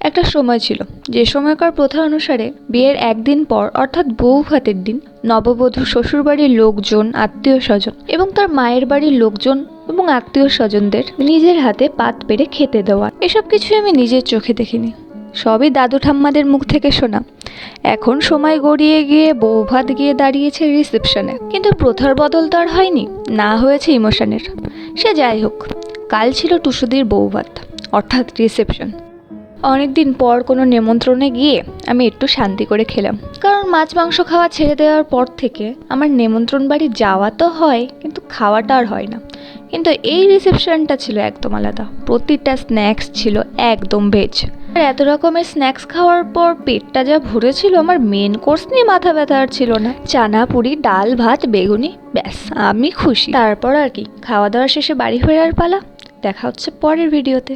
একটা সময় ছিল যে সময়কার প্রথা অনুসারে বিয়ের একদিন পর অর্থাৎ বউ ভাতের দিন নববধূ শ্বশুরবাড়ির লোকজন, আত্মীয় স্বজন এবং তার মায়ের বাড়ির লোকজন এবং আত্মীয় স্বজনদের নিজের হাতে পাত পেরে খেতে দেওয়া। এসব কিছুই আমি নিজের চোখে দেখিনি, সবই দাদু ঠাম্মাদের মুখ থেকে শোনা। এখন সময় গড়িয়ে গিয়ে বউ ভাত গিয়ে দাঁড়িয়েছে রিসেপশনে, কিন্তু প্রথার বদল তো আর হয়নি, না হয়েছে ইমোশনের। সে যাই হোক, কাল ছিল টুসুদির বউ ভাত অর্থাৎ রিসেপশন। অনেকদিন পর কোনো নেমন্ত্রণে গিয়ে আমি একটু শান্তি করে খেলাম, কারণ মাছ মাংস খাওয়া ছেড়ে দেওয়ার পর থেকে আমার নেমন্ত্রণ বাড়ি যাওয়া তো হয় কিন্তু খাওয়াটা আর হয় না। কিন্তু এই রিসেপশনটা ছিল একদম আলাদা, প্রতিটা স্ন্যাক্স ছিল একদম ভেজ। আর এত রকমের স্ন্যাক্স খাওয়ার পর পেটটা যা ভরেছিল, আমার মেন কোর্স নিয়ে মাথা ব্যথা আর ছিল না। চানা পুরি, ডাল ভাত, বেগুনি, ব্যাস আমি খুশি। তারপর আর কি, খাওয়া দাওয়া শেষে বাড়ি ফেরার পালা। দেখা হচ্ছে পরের ভিডিওতে।